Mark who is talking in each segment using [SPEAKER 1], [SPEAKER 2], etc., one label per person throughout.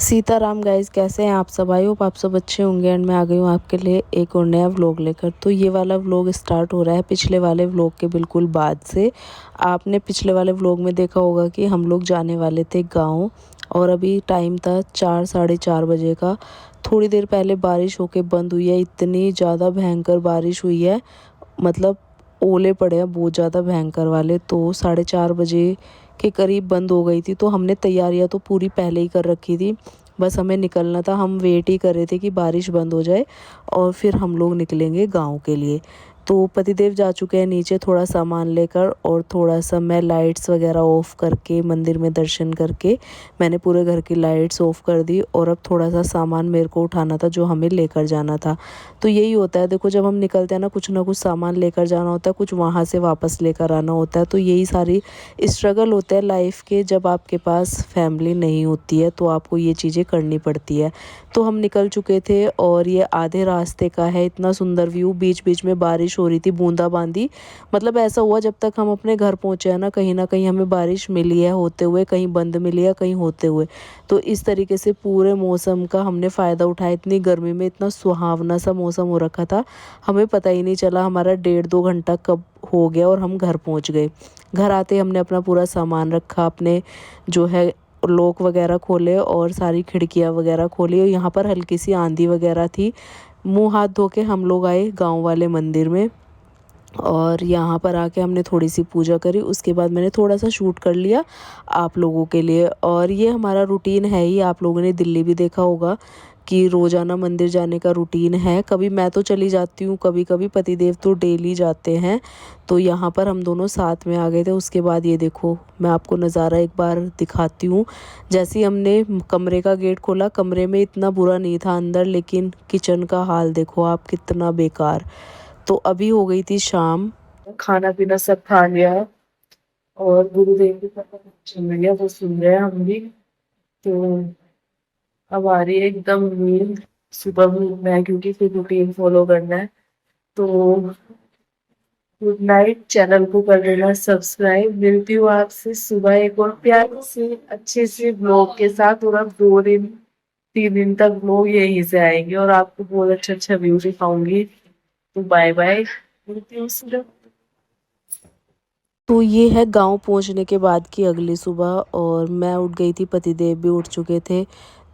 [SPEAKER 1] Sitaram guys, कैसे हैं आप सब? आई होप आप सब अच्छे होंगे। एंड मैं आ गई हूँ आपके लिए एक और नया व्लॉग लेकर। तो ये वाला व्लॉग स्टार्ट हो रहा है पिछले वाले व्लॉग के बिल्कुल बाद से। आपने पिछले वाले व्लॉग में देखा होगा कि हम लोग जाने वाले थे गांव, और अभी टाइम था 4 साढ़े 4 बजे का। थोड़ी देर पहले बारिश होके बंद हुई है। इतनी ज़्यादा भयंकर बारिश हुई है, मतलब ओले पड़े हैं बहुत ज़्यादा भयंकर वाले। तो 4:30 बजे के करीब बंद हो गई थी। तो हमने तैयारियां तो पूरी पहले ही कर रखी थी, बस हमें निकलना था। हम वेट ही कर रहे थे कि बारिश बंद हो जाए और फिर हम लोग निकलेंगे गांव के लिए। तो पतिदेव जा चुके हैं नीचे थोड़ा सामान लेकर, और थोड़ा सा मैं लाइट्स वगैरह ऑफ़ करके मंदिर में दर्शन करके मैंने पूरे घर की लाइट्स ऑफ़ कर दी। और अब थोड़ा सा सामान मेरे को उठाना था जो हमें लेकर जाना था। तो यही होता है, देखो जब हम निकलते हैं ना कुछ सामान लेकर जाना होता है, कुछ वहाँ से वापस लेकर आना होता है। तो यही सारी स्ट्रगल होते हैं लाइफ के। जब आपके पास फैमिली नहीं होती है तो आपको ये चीज़ें करनी पड़ती है। तो हम निकल चुके थे और ये आधे रास्ते का है। इतना सुंदर व्यू, बीच बीच में बारिश हो रही थी, बूंदाबांदी। मतलब ऐसा हुआ जब तक हम अपने घर पहुँचे हैं ना कहीं हमें बारिश मिली है होते हुए, कहीं बंद मिली है, कहीं होते हुए। तो इस तरीके से पूरे मौसम का हमने फ़ायदा उठाया। इतनी गर्मी में इतना सुहावना सा मौसम हो रखा था, हमें पता ही नहीं चला हमारा 1.5-2 घंटा कब हो गया और हम घर पहुंच गए। घर आते हमने अपना पूरा सामान रखा, अपने जो है लॉक वगैरह खोले और सारी खिड़कियां वगैरह खोली। और यहाँ पर हल्की सी आंधी वगैरह थी। मुंह हाथ धो के हम लोग आए गांव वाले मंदिर में, और यहाँ पर आके हमने थोड़ी सी पूजा करी। उसके बाद मैंने थोड़ा सा शूट कर लिया आप लोगों के लिए। और ये हमारा रूटीन है ही, आप लोगों ने दिल्ली भी देखा होगा कि रोज़ाना मंदिर जाने का रूटीन है। कभी मैं तो चली जाती हूँ, कभी कभी पतिदेव तो डेली जाते हैं। तो यहाँ पर हम दोनों साथ में आ गए थे। उसके बाद ये देखो, मैं आपको नज़ारा एक बार दिखाती हूँ। जैसे ही हमने कमरे का गेट खोला, कमरे में इतना बुरा नहीं था अंदर, लेकिन किचन का हाल देखो आप, कितना बेकार। तो अभी हो गई थी शाम, खाना पीना सब खा लिया, और गुरुदेव की कथा चल रही है, वो सुन रहे हैं हम भी। तो अब आ रही है एकदम नींद। सुबह भी उठना है क्योंकि फिर रूटीन फॉलो करना है। तो गुड नाइट, चैनल को कर देना सब्सक्राइब। मिलती हूँ आपसे सुबह एक और प्यारे से अच्छे से ब्लॉग के साथ। और अब 2 दिन 3 दिन तक ब्लॉग यहीं से आएंगे और आपको बहुत अच्छा अच्छा व्यू दिखाऊंगी। तो बाय बाय, मिलती हूँ सुबह। तो ये है गांव पहुंचने के बाद की अगली सुबह, और मैं उठ गई थी, पतिदेव भी उठ चुके थे।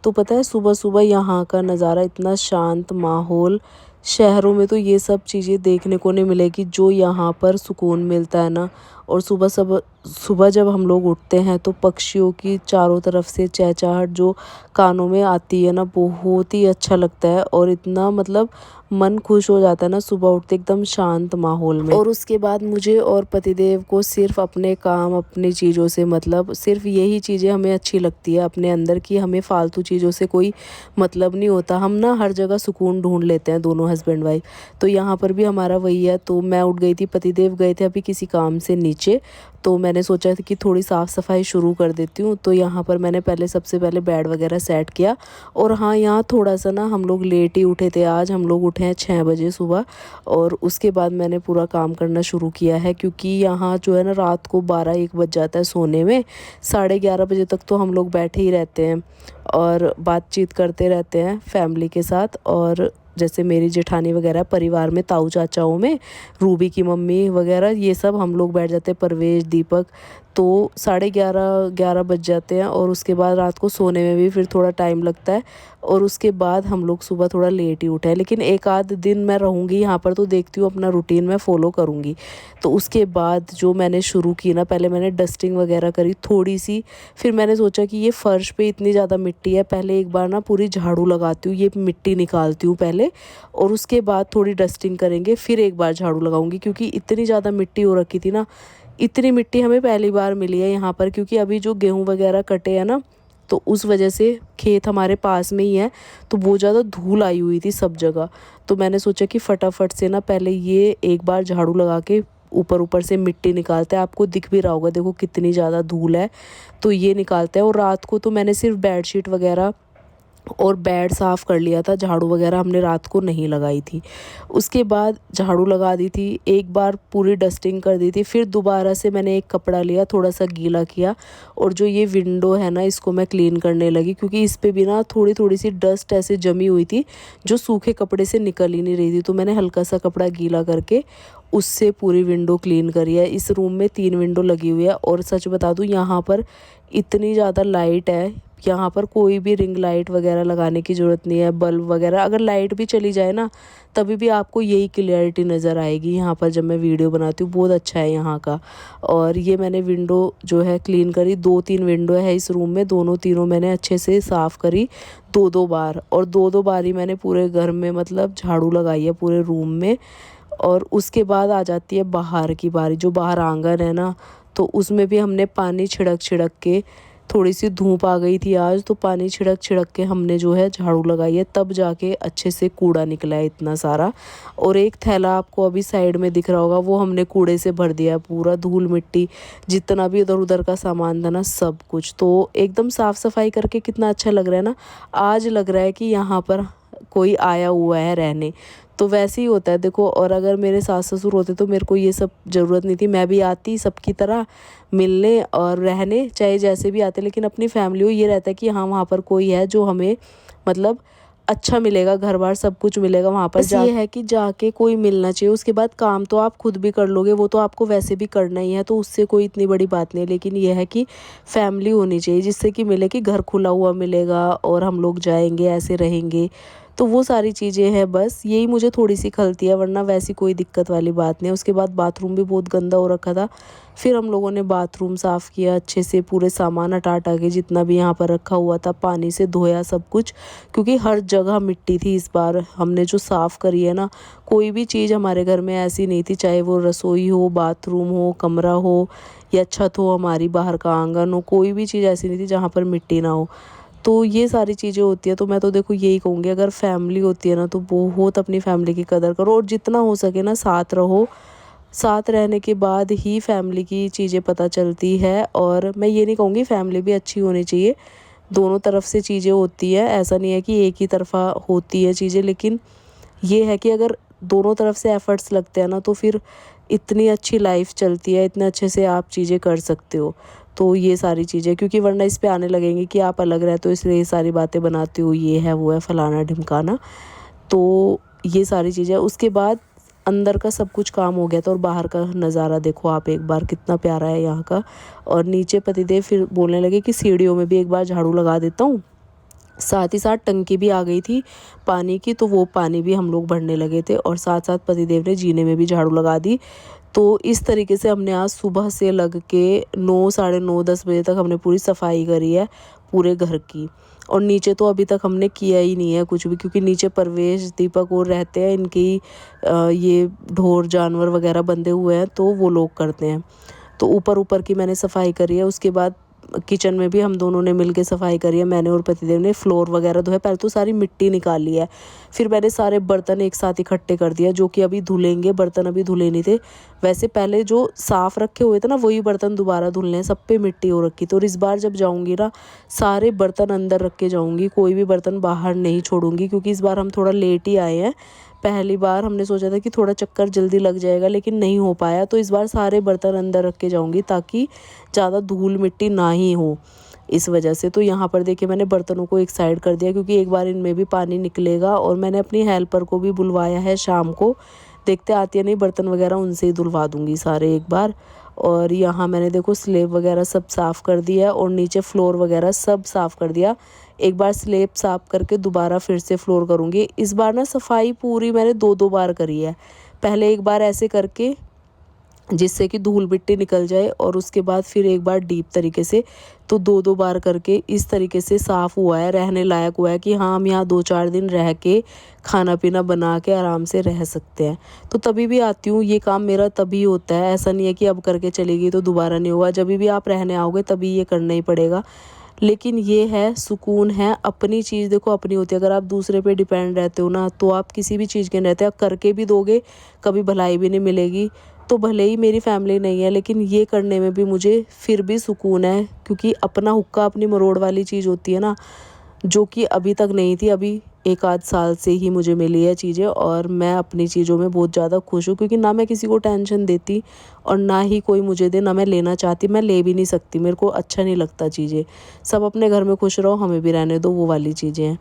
[SPEAKER 1] तो पता है सुबह सुबह यहाँ का नज़ारा, इतना शांत माहौल। शहरों में तो ये सब चीज़ें देखने को नहीं मिलेगी जो यहाँ पर सुकून मिलता है ना। और सुबह सब सुबह जब हम लोग उठते हैं तो पक्षियों की चारों तरफ से चहचहाट जो कानों में आती है ना, बहुत ही अच्छा लगता है। और इतना मतलब मन खुश हो जाता है ना सुबह उठते एकदम शांत माहौल में। और उसके बाद मुझे और पतिदेव को सिर्फ अपने काम, अपनी चीज़ों से मतलब, सिर्फ यही चीज़ें हमें अच्छी लगती है अपने अंदर की। हमें फालतू चीज़ों से कोई मतलब नहीं होता। हम ना हर जगह सुकून ढूंढ लेते हैं दोनों हस्बैंड वाइफ। तो यहाँ पर भी हमारा वही है। तो मैं उठ गई थी, पतिदेव गए थे अभी किसी काम से नीचे। तो मैंने सोचा था कि थोड़ी साफ़ सफाई शुरू कर देती हूँ। तो यहाँ पर मैंने सबसे पहले बेड वगैरह सेट किया। और हाँ, यहाँ थोड़ा सा ना हम लोग लेट ही उठे थे आज। हम लोग उठे हैं 6 बजे सुबह। और उसके बाद मैंने पूरा काम करना शुरू किया है, क्योंकि यहाँ जो है ना रात को 12-1 बज जाता है सोने में। 11:30 बजे तक तो हम लोग बैठे ही रहते हैं और बातचीत करते रहते हैं फैमिली के साथ। और जैसे मेरी जेठानी वगैरह परिवार में, ताऊ चाचाओं में, रूबी की मम्मी वगैरह, ये सब हम लोग बैठ जाते हैं, परवेश, दीपक। तो 11:30 बज जाते हैं। और उसके बाद रात को सोने में भी फिर थोड़ा टाइम लगता है। और उसके बाद हम लोग सुबह थोड़ा लेट ही उठे हैं। लेकिन एक आध दिन मैं रहूँगी यहाँ पर तो देखती हूँ, अपना रूटीन मैं फ़ॉलो करूँगी। तो उसके बाद जो मैंने शुरू की ना, पहले मैंने डस्टिंग वगैरह करी थोड़ी सी। फिर मैंने सोचा कि ये फ़र्श पे इतनी ज़्यादा मिट्टी है, पहले एक बार ना पूरी झाड़ू लगाती हूँ, ये मिट्टी निकालती हूँ पहले। और उसके बाद थोड़ी डस्टिंग करेंगे, फिर एक बार झाड़ू लगाऊंगी, क्योंकि इतनी ज़्यादा मिट्टी हो रखी थी ना। इतनी मिट्टी हमें पहली बार मिली है यहाँ पर, क्योंकि अभी जो गेहूँ वगैरह कटे हैं ना, तो उस वजह से खेत हमारे पास में ही है। तो बहुत ज़्यादा धूल आई हुई थी सब जगह। तो मैंने सोचा कि फटाफट से ना पहले ये एक बार झाड़ू लगा के ऊपर ऊपर से मिट्टी निकालता है। आपको दिख भी रहा होगा, देखो कितनी ज़्यादा धूल है, तो ये निकालता है। और रात को तो मैंने सिर्फ बेडशीट वगैरह और बेड साफ़ कर लिया था, झाड़ू वगैरह हमने रात को नहीं लगाई थी। उसके बाद झाड़ू लगा दी थी, एक बार पूरी डस्टिंग कर दी थी, फिर दोबारा से मैंने एक कपड़ा लिया, थोड़ा सा गीला किया और जो ये विंडो है ना इसको मैं क्लीन करने लगी, क्योंकि इस पे भी ना थोड़ी थोड़ी सी डस्ट ऐसे जमी हुई थी जो सूखे कपड़े से निकल ही नहीं रही थी। तो मैंने हल्का सा कपड़ा गीला करके उससे पूरी विंडो क्लीन करी है। इस रूम में 3 विंडो लगी हुई है और सच बता दूँ यहाँ पर इतनी ज़्यादा लाइट है, यहाँ पर कोई भी रिंग लाइट वगैरह लगाने की ज़रूरत नहीं है, बल्ब वगैरह। अगर लाइट भी चली जाए ना तभी भी आपको यही क्लियरिटी नज़र आएगी यहाँ पर जब मैं वीडियो बनाती हूँ। बहुत अच्छा है यहाँ का। और ये मैंने विंडो जो है क्लीन करी, 2-3 विंडो है इस रूम में, दोनों तीनों मैंने अच्छे से साफ़ करी 2-2 बार। और 2-2 बार ही मैंने पूरे घर में मतलब झाड़ू लगाई है पूरे रूम में। और उसके बाद आ जाती है बाहर की बारी, जो बाहर आंगन है ना, तो उसमें भी हमने पानी छिड़क छिड़क के, थोड़ी सी धूप आ गई थी आज, तो पानी छिड़क छिड़क के हमने जो है झाड़ू लगाई है, तब जाके अच्छे से कूड़ा निकला है इतना सारा। और एक थैला आपको अभी साइड में दिख रहा होगा, वो हमने कूड़े से भर दिया है पूरा, धूल मिट्टी जितना भी इधर उधर का सामान था ना सब कुछ। तो एकदम साफ़ सफाई करके कितना अच्छा लग रहा है ना, आज लग रहा है कि यहाँ पर कोई आया हुआ है रहने। तो वैसे ही होता है देखो। और अगर मेरे सास ससुर होते तो मेरे को ये सब ज़रूरत नहीं थी, मैं भी आती सबकी तरह मिलने और रहने, चाहे जैसे भी आते, लेकिन अपनी फैमिली को ये रहता है कि हाँ वहाँ पर कोई है जो हमें मतलब अच्छा मिलेगा, घर बार सब कुछ मिलेगा वहाँ पर। ये है कि जाके कोई मिलना चाहिए। उसके बाद काम तो आप खुद भी कर लोगे, वो तो आपको वैसे भी करना ही है, तो उससे कोई इतनी बड़ी बात नहीं है। लेकिन ये है कि फैमिली होनी चाहिए जिससे कि मिले, कि घर खुला हुआ मिलेगा और हम लोग जाएंगे ऐसे रहेंगे, तो वो सारी चीज़ें हैं। बस यही मुझे थोड़ी सी खलती है, वरना वैसी कोई दिक्कत वाली बात नहीं है। उसके बाद बाथरूम भी बहुत गंदा हो रखा था, फिर हम लोगों ने बाथरूम साफ़ किया अच्छे से, पूरे सामान हटा हटा के जितना भी यहाँ पर रखा हुआ था पानी से धोया सब कुछ, क्योंकि हर जगह मिट्टी थी। इस बार हमने जो साफ़ करी है ना, कोई भी चीज़ हमारे घर में ऐसी नहीं थी, चाहे वो रसोई हो, बाथरूम हो, कमरा हो या छत हो, हमारी बाहर का आंगन हो, कोई भी चीज़ ऐसी नहीं थी जहाँ पर मिट्टी ना हो। तो ये सारी चीज़ें होती है। तो मैं तो देखो यही कहूँगी, अगर फैमिली होती है ना तो बहुत अपनी फैमिली की कदर करो और जितना हो सके ना साथ रहो। साथ रहने के बाद ही फैमिली की चीज़ें पता चलती है। और मैं ये नहीं कहूँगी, फैमिली भी अच्छी होनी चाहिए, दोनों तरफ से चीज़ें होती है, ऐसा नहीं है कि एक ही तरफा होती है चीज़ें। लेकिन ये है कि अगर दोनों तरफ से एफ़र्ट्स लगते हैं ना तो फिर इतनी अच्छी लाइफ चलती है, इतने अच्छे से आप चीज़ें कर सकते हो। तो ये सारी चीज़ें, क्योंकि वरना इस पे आने लगेंगे कि आप अलग रहते हो इसलिए ये सारी बातें बनाते हो, ये है वो है फलाना ढिमकाना। तो ये सारी चीज़ें, उसके बाद अंदर का सब कुछ काम हो गया था। और बाहर का नज़ारा देखो आप एक बार, कितना प्यारा है यहाँ का। और नीचे पतिदेव फिर बोलने लगे कि सीढ़ियों में भी एक बार झाड़ू लगा देता हूँ। साथ ही साथ टंकी भी आ गई थी पानी की, तो वो पानी भी हम लोग भरने लगे थे। और साथ साथ पतिदेव ने जीने में भी झाड़ू लगा दी। तो इस तरीके से हमने आज सुबह से लग के 9, साढ़े 9, 10 बजे तक हमने पूरी सफाई करी है पूरे घर की। और नीचे तो अभी तक हमने किया ही नहीं है कुछ भी, क्योंकि नीचे परवेश दीपक और रहते हैं, इनकी ये ढोर जानवर वगैरह बंधे हुए हैं, तो वो लोग करते हैं। तो ऊपर ऊपर की मैंने सफाई करी है। उसके बाद किचन में भी हम दोनों ने मिलके सफाई करी है, मैंने और पतिदेव ने। फ्लोर वगैरह धोया, पहले तो सारी मिट्टी निकाल ली है, फिर मैंने सारे बर्तन एक साथ इकट्ठे कर दिया, जो कि अभी धुलेंगे। बर्तन अभी धुले नहीं थे, वैसे पहले जो साफ़ रखे हुए थे ना वही बर्तन दोबारा धुलने हैं, सब पे मिट्टी हो रखी थी। और इस बार जब जाऊँगी ना सारे बर्तन अंदर रख के जाऊँगी, कोई भी बर्तन बाहर नहीं छोड़ूंगी, क्योंकि इस बार हम थोड़ा लेट ही आए हैं। पहली बार हमने सोचा था कि थोड़ा चक्कर जल्दी लग जाएगा, लेकिन नहीं हो पाया। तो इस बार सारे बर्तन अंदर रख के जाऊँगी ताकि ज़्यादा धूल मिट्टी ना ही हो, इस वजह से। तो यहाँ पर देखिए मैंने बर्तनों को एक साइड कर दिया, क्योंकि एक बार इनमें भी पानी निकलेगा। और मैंने अपनी हेल्पर को भी बुलवाया है शाम को, देखते आती है नहीं, बर्तन वगैरह उनसे ही धुलवा दूँगी सारे एक बार। और यहाँ मैंने देखो स्लेब वगैरह सब साफ़ कर दिया और नीचे फ्लोर वगैरह सब साफ़ कर दिया। एक बार स्लेब साफ़ करके दोबारा फिर से फ्लोर करूँगी। इस बार ना सफाई पूरी मैंने 2-2 बार करी है। पहले एक बार ऐसे करके जिससे कि धूल मिट्टी निकल जाए, और उसके बाद फिर एक बार डीप तरीके से। तो 2-2 बार करके इस तरीके से साफ़ हुआ है, रहने लायक हुआ है कि हाँ हम यहाँ 2-4 दिन रह के खाना पीना बना के आराम से रह सकते हैं। तो तभी भी आती हूँ, ये काम मेरा तभी होता है, ऐसा नहीं है कि अब करके चलेगी तो दोबारा नहीं होगा। जब भी आप रहने आओगे तभी ये करना ही पड़ेगा। लेकिन ये है सुकून है, अपनी चीज़ देखो अपनी होती है। अगर आप दूसरे पे डिपेंड रहते हो ना तो आप किसी भी चीज़ के नहीं रहते, आप करके भी दोगे कभी भलाई भी नहीं मिलेगी। तो भले ही मेरी फैमिली नहीं है, लेकिन ये करने में भी मुझे फिर भी सुकून है, क्योंकि अपना हुक्का अपनी मरोड़ वाली चीज़ होती है ना, जो कि अभी तक नहीं थी। अभी एक आध साल से ही मुझे मिली है चीज़ें, और मैं अपनी चीज़ों में बहुत ज़्यादा खुश हूँ, क्योंकि ना मैं किसी को टेंशन देती और ना ही कोई मुझे दे, ना मैं लेना चाहती। मैं ले भी नहीं सकती, मेरे को अच्छा नहीं लगता चीज़ें। सब अपने घर में खुश रहो, हमें भी रहने दो, वो वाली चीज़ें हैं।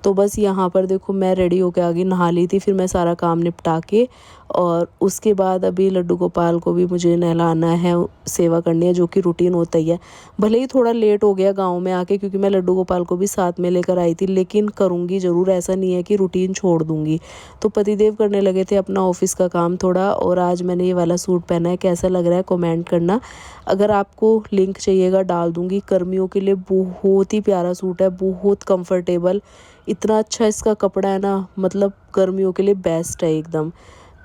[SPEAKER 1] तो बस यहाँ पर देखो मैं रेडी होके आ गई, नहा ली थी, फिर मैं सारा काम निपटा के, और उसके बाद अभी लड्डू गोपाल को भी मुझे नहलाना है, सेवा करनी है, जो कि रूटीन होता ही है। भले ही थोड़ा लेट हो गया गांव में आके, क्योंकि मैं लड्डू गोपाल को भी साथ में लेकर आई थी, लेकिन करूँगी ज़रूर, ऐसा नहीं है कि रूटीन छोड़ दूँगी। तो पतिदेव करने लगे थे अपना ऑफिस का काम थोड़ा, और आज मैंने ये वाला सूट पहना है, कैसा लग रहा है कमेंट करना। अगर आपको लिंक चाहिएगा डाल दूँगी। गर्मियों के लिए बहुत ही प्यारा सूट है, बहुत कंफर्टेबल, इतना अच्छा इसका कपड़ा है ना, मतलब गर्मियों के लिए बेस्ट है एकदम।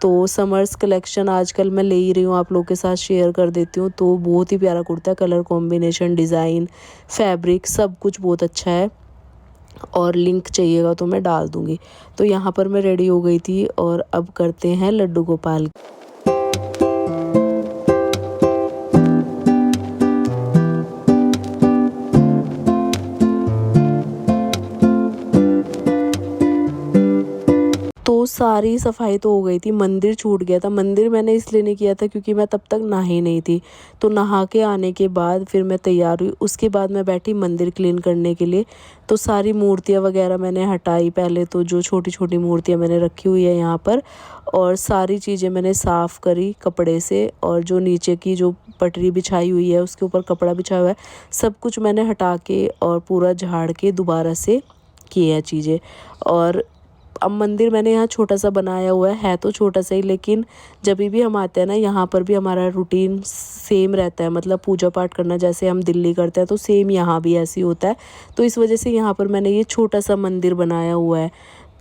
[SPEAKER 1] तो समर्स कलेक्शन आजकल मैं ले ही रही हूँ, आप लोगों के साथ शेयर कर देती हूँ। तो बहुत ही प्यारा कुर्ता है, कलर कॉम्बिनेशन, डिज़ाइन, फैब्रिक सब कुछ बहुत अच्छा है, और लिंक चाहिएगा तो मैं डाल दूँगी। तो यहाँ पर मैं रेडी हो गई थी, और अब करते हैं लड्डू गोपाल। तो सारी सफाई तो हो गई थी, मंदिर छूट गया था। मंदिर मैंने इसलिए नहीं किया था क्योंकि मैं तब तक नहाई नहीं थी। तो नहा के आने के बाद फिर मैं तैयार हुई, उसके बाद मैं बैठी मंदिर क्लीन करने के लिए। तो सारी मूर्तियाँ वगैरह मैंने हटाई, पहले तो जो छोटी छोटी मूर्तियाँ मैंने रखी हुई है यहाँ पर, और सारी चीज़ें मैंने साफ़ करी कपड़े से, और जो नीचे की जो पटरी बिछाई हुई है उसके ऊपर कपड़ा बिछाया हुआ है, सब कुछ मैंने हटा के और पूरा झाड़ के दोबारा से किए हैं चीज़ें। और अब मंदिर मैंने यहाँ छोटा सा बनाया हुआ है तो छोटा सा ही, लेकिन जब भी हम आते हैं ना, यहाँ पर भी हमारा रूटीन सेम रहता है, मतलब पूजा पाठ करना जैसे हम दिल्ली करते हैं, तो सेम यहाँ भी ऐसे ही होता है। तो इस वजह से यहाँ पर मैंने ये छोटा सा मंदिर बनाया हुआ है,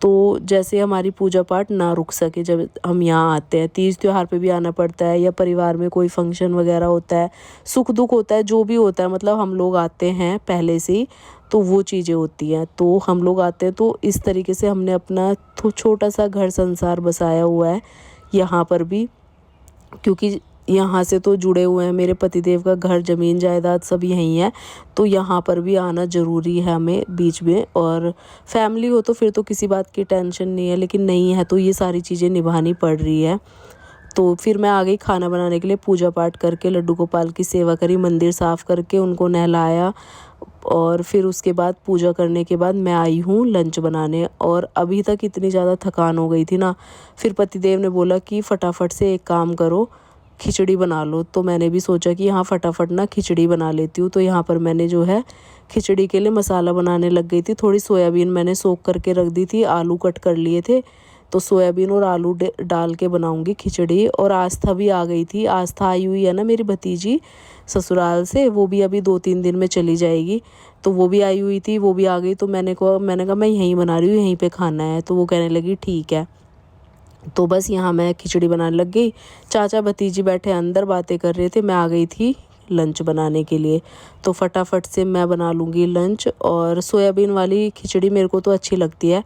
[SPEAKER 1] तो जैसे हमारी पूजा पाठ ना रुक सके जब हम यहाँ आते हैं। तीज त्योहार पे भी आना पड़ता है, या परिवार में कोई फंक्शन वगैरह होता है, सुख दुख होता है, जो भी होता है, मतलब हम लोग आते हैं पहले से ही, तो वो चीज़ें होती हैं। तो हम लोग आते हैं, तो इस तरीके से हमने अपना छोटा सा घर संसार बसाया हुआ है यहाँ पर भी, क्योंकि यहाँ से तो जुड़े हुए हैं, मेरे पतिदेव का घर, ज़मीन जायदाद सब यहीं है। तो यहाँ पर भी आना ज़रूरी है हमें बीच में। और फैमिली हो तो फिर तो किसी बात की टेंशन नहीं है, लेकिन नहीं है तो ये सारी चीज़ें निभानी पड़ रही है। तो फिर मैं आ गई खाना बनाने के लिए, पूजा पाठ करके लड्डू गोपाल की सेवा करी, मंदिर साफ़ करके उनको नहलाया, और फिर उसके बाद पूजा करने के बाद मैं आई हूँ लंच बनाने। और अभी तक इतनी ज़्यादा थकान हो गई थी ना, फिर पतिदेव ने बोला कि फटाफट से एक काम करो, खिचड़ी बना लो। तो मैंने भी सोचा कि हाँ फटाफट ना खिचड़ी बना लेती हूँ। तो यहाँ पर मैंने जो है खिचड़ी के लिए मसाला बनाने लग गई थी। थोड़ी सोयाबीन मैंने सोख करके रख दी थी, आलू कट कर लिए थे, तो सोयाबीन और आलू डाल के बनाऊंगी खिचड़ी। और आस्था भी आ गई थी, आस्था आई हुई है ना मेरी भतीजी ससुराल से, वो भी अभी 2-3 दिन में चली जाएगी। तो वो भी आई हुई थी, वो भी आ गई। तो मैंने कहा मैं यहीं बना रही हूँ, यहीं पे खाना है। तो वो कहने लगी ठीक है। तो बस यहाँ मैं खिचड़ी बनाने लग गई, चाचा भतीजी बैठे अंदर बातें कर रहे थे, मैं आ गई थी लंच बनाने के लिए। तो फटाफट से मैं बना लूँगी लंच। और सोयाबीन वाली खिचड़ी मेरे को तो अच्छी लगती है,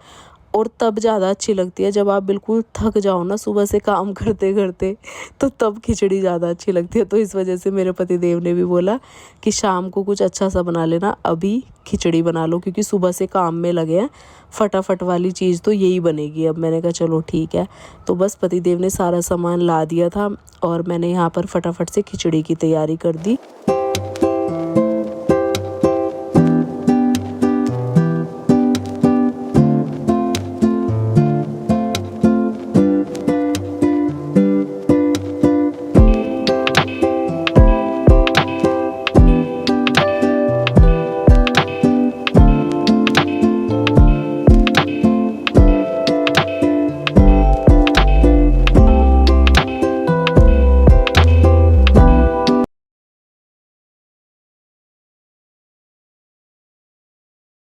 [SPEAKER 1] और तब ज़्यादा अच्छी लगती है जब आप बिल्कुल थक जाओ ना सुबह से काम करते करते, तो तब खिचड़ी ज़्यादा अच्छी लगती है। तो इस वजह से मेरे पति देव ने भी बोला कि शाम को कुछ अच्छा सा बना लेना, अभी खिचड़ी बना लो, क्योंकि सुबह से काम में लगे हैं, फटाफट वाली चीज़ तो यही बनेगी अब। मैंने कहा चलो ठीक है। तो बस पति देव ने सारा सामान ला दिया था, और मैंने यहाँ पर फटाफट से खिचड़ी की तैयारी कर दी।